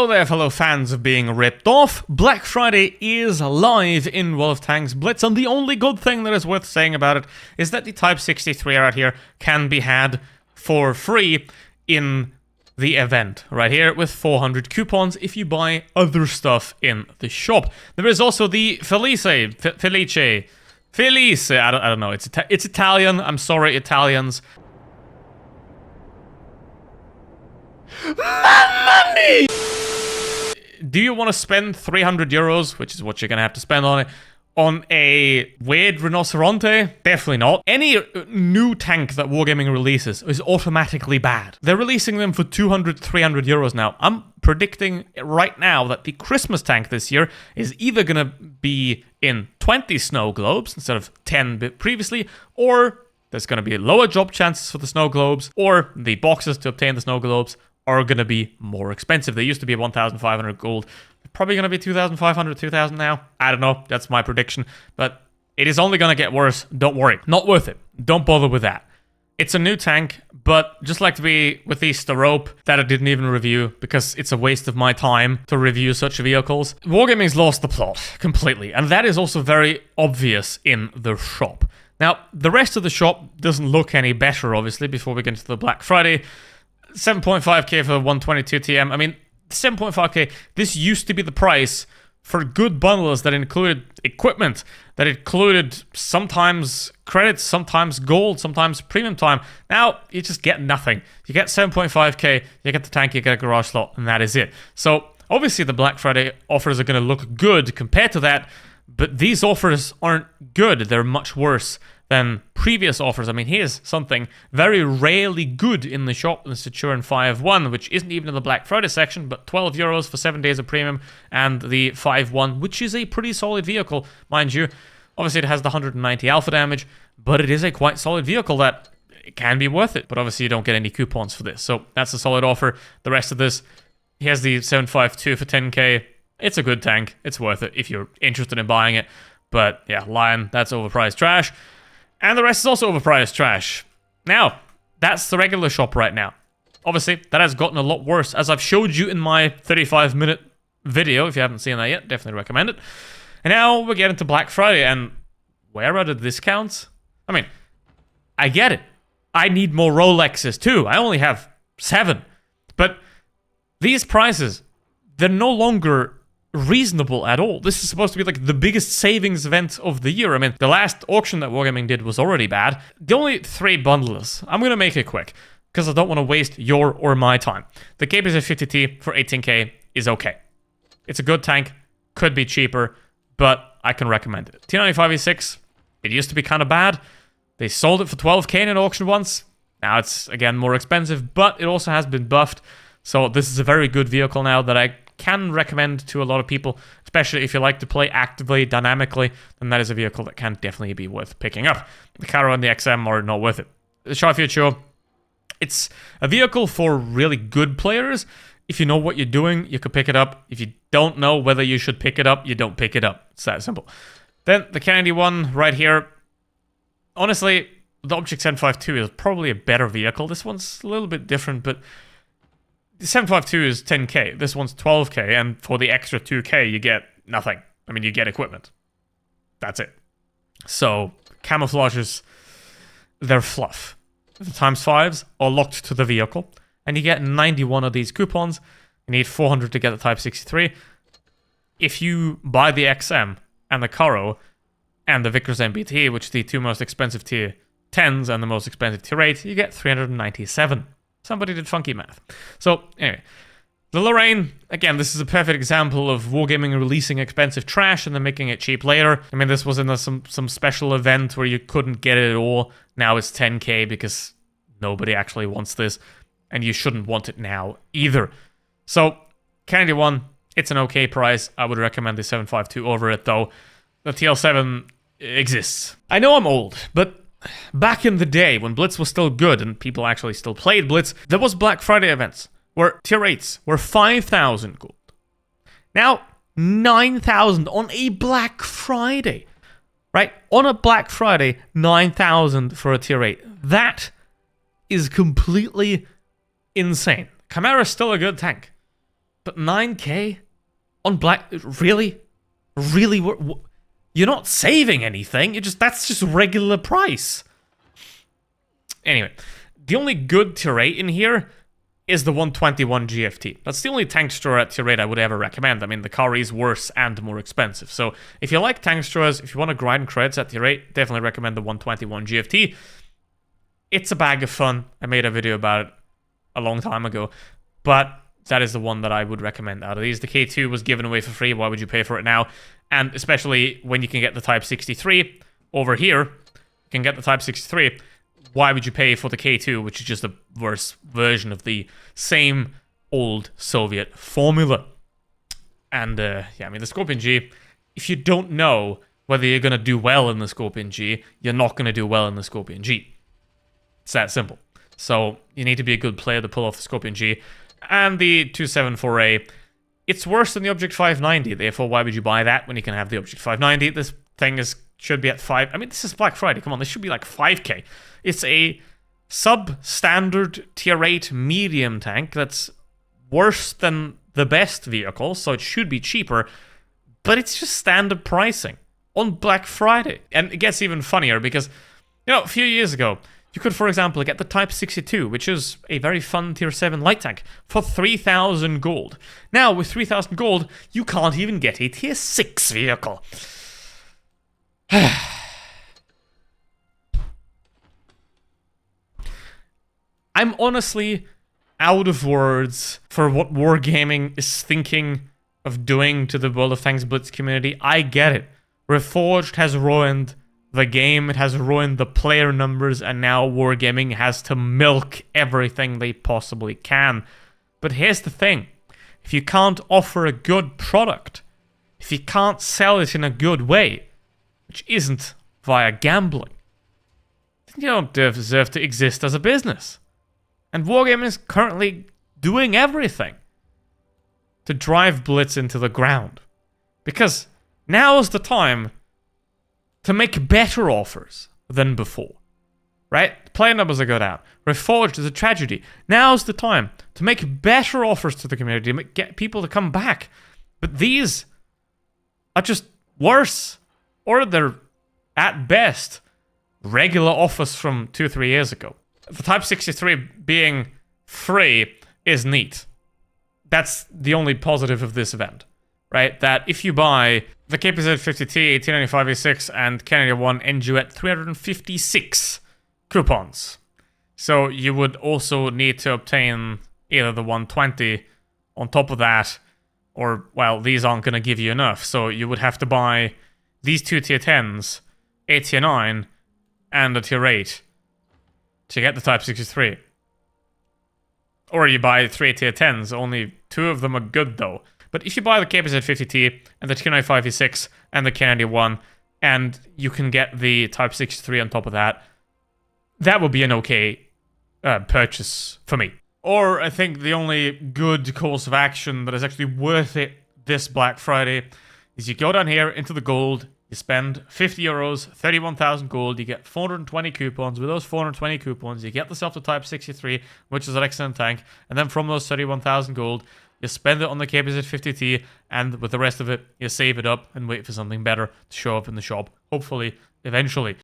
Hello there, fellow fans of being ripped off. Black Friday is live in World of Tanks Blitz, and the only good thing that is worth saying about it is that the Type 63 out here can be had for free in the event right here with 400 coupons if you buy other stuff in the shop. There is also the Felice, I don't know, it's Italian, I'm sorry Italians. Money! Do you want to spend 300 euros, which is what you're going to have to spend on it, on a weird rhinoceronte? Definitely not. Any new tank that Wargaming releases is automatically bad. They're releasing them for 200, 300 euros now. I'm predicting right now that the Christmas tank this year is either going to be in 20 snow globes instead of 10 previously, or there's going to be lower drop chances for the snow globes, or the boxes to obtain the snow globes are going to be more expensive. They used to be 1,500 gold. They're probably going to be 2,500, 2,000 now. I don't know. That's my prediction. But it is only going to get worse. Don't worry. Not worth it. Don't bother with that. It's a new tank, but just like to be with the Starope that I didn't even review because it's a waste of my time to review such vehicles. Wargaming's lost the plot completely, and that is also very obvious in the shop. Now, the rest of the shop doesn't look any better, obviously, before we get into the Black Friday. 7.5k for 122 TM. I mean, 7.5k, this used to be the price for good bundles that included equipment, that included sometimes credits, sometimes gold, sometimes premium time. Now, you just get nothing. You get 7.5k, you get the tank, you get a garage slot, and that is it. So, obviously the Black Friday offers are going to look good compared to that, but these offers aren't good. They're much worse than previous offers. I mean, here's something very rarely good in the shop, the Saturn 5.1, which isn't even in the Black Friday section, but 12 euros for 7 days of premium, and the 5.1, which is a pretty solid vehicle, mind you. Obviously, it has the 190 alpha damage, but it is a quite solid vehicle that it can be worth it. But obviously, you don't get any coupons for this, so that's a solid offer. The rest of this, here's the 7.52 for 10k. It's a good tank. It's worth it if you're interested in buying it. But yeah, Lion, that's overpriced trash. And the rest is also overpriced trash. Now, that's the regular shop right now. Obviously, that has gotten a lot worse, as I've showed you in my 35-minute video. If you haven't seen that yet, definitely recommend it. And now we're getting to Black Friday, and where are the discounts? I mean, I get it. I need more Rolexes too. I only have 7. But these prices, they're no longer reasonable at all. This is supposed to be like the biggest savings event of the year. I mean, the last auction that Wargaming did was already bad. The only 3 bundlers, I'm going to make it quick because I don't want to waste your or my time. The KPZ-50T for 18k is okay. It's a good tank, could be cheaper, but I can recommend it. T95E6, it used to be kind of bad. They sold it for 12k in an auction once. Now it's, again, more expensive, but it also has been buffed. So this is a very good vehicle now that I can recommend to a lot of people, especially if you like to play actively, dynamically, then that is a vehicle that can definitely be worth picking up. The Caro and the XM are not worth it. The Shao-Fucho, it's a vehicle for really good players. If you know what you're doing, you could pick it up. If you don't know whether you should pick it up, you don't pick it up. It's that simple. Then the Kennedy one right here. Honestly, the Object 752 is probably a better vehicle. This one's a little bit different, but the 752 is 10k, this one's 12k, and for the extra 2k, you get nothing. I mean, you get equipment. That's it. So, camouflages, they're fluff. The ×5s are locked to the vehicle, and you get 91 of these coupons. You need 400 to get the Type 63. If you buy the XM and the Caro and the Vickers MBT, which are the 2 most expensive tier 10s and the most expensive tier 8, you get 397. Somebody did funky math. So, anyway. The Lorraine, again, this is a perfect example of Wargaming releasing expensive trash and then making it cheap later. I mean, this was in some special event where you couldn't get it at all. Now it's 10k because nobody actually wants this. And you shouldn't want it now either. So, Kennedy 1, it's an okay price. I would recommend the 752 over it, though. The TL7 exists. I know I'm old, but back in the day, when Blitz was still good and people actually still played Blitz, there was Black Friday events where tier 8s were 5,000 gold. Now, 9,000 on a Black Friday. Right? On a Black Friday, 9,000 for a tier 8. That is completely insane. Chimera's still a good tank. But 9k on black, really? Really? You're not saving anything. That's just regular price. Anyway, the only good tier 8 in here is the 121 GFT. That's the only tank destroyer at tier 8 I would ever recommend. I mean, the Kari is worse and more expensive. So if you like tank destroyers, if you want to grind creds at tier 8, definitely recommend the 121 GFT. It's a bag of fun. I made a video about it a long time ago. But that is the one that I would recommend out of these. The K2 was given away for free. Why would you pay for it now? And especially when you can get the Type 63 over here, you can get the Type 63. Why would you pay for the K2, which is just a worse version of the same old Soviet formula? And yeah, I mean, the Scorpion G, if you don't know whether you're going to do well in the Scorpion G, you're not going to do well in the Scorpion G. It's that simple. So you need to be a good player to pull off the Scorpion G. And the 274A, it's worse than the Object 590. Therefore, why would you buy that when you can have the Object 590? This thing should be at 5. I mean, this is Black Friday. Come on, this should be like 5k. It's a substandard tier 8 medium tank that's worse than the best vehicle, so it should be cheaper, but it's just standard pricing on Black Friday. And it gets even funnier because, you know, a few years ago, you could, for example, get the Type 62, which is a very fun tier 7 light tank, for 3,000 gold. Now, with 3,000 gold, you can't even get a tier 6 vehicle. I'm honestly out of words for what Wargaming is thinking of doing to the World of Tanks Blitz community. I get it. Reforged has ruined the game, it has ruined the player numbers, and now Wargaming has to milk everything they possibly can. But here's the thing. If you can't offer a good product, if you can't sell it in a good way, which isn't via gambling, then you don't deserve to exist as a business. And Wargaming is currently doing everything to drive Blitz into the ground. Because now is the time to make better offers than before. Right? Player numbers are going down. Reforged is a tragedy. Now's the time to make better offers to the community, to get people to come back. But these are just worse. Or they're, at best, regular offers from 2-3 years ago. The Type 63 being free is neat. That's the only positive of this event, right? That if you buy the KPZ-50T, 1895A6, and Kennedy 1, ends you at 356 coupons. So you would also need to obtain either the 120 on top of that, or, well, these aren't going to give you enough. So you would have to buy these 2 tier 10s, a tier 9, and a tier 8 to get the Type 63. Or you buy 3 tier 10s, only 2 of them are good though. But if you buy the KPZ-50T and the T95E6 and the Kennedy 1, and you can get the Type 63 on top of that, that would be an okay purchase for me. Or I think the only good course of action that is actually worth it this Black Friday is you go down here into the gold, you spend 50 euros, 31,000 gold, you get 420 coupons. With those 420 coupons, you get yourself the Type 63, which is an excellent tank. And then from those 31,000 gold, you spend it on the KPZ-50T, and with the rest of it, you save it up and wait for something better to show up in the shop. Hopefully, eventually.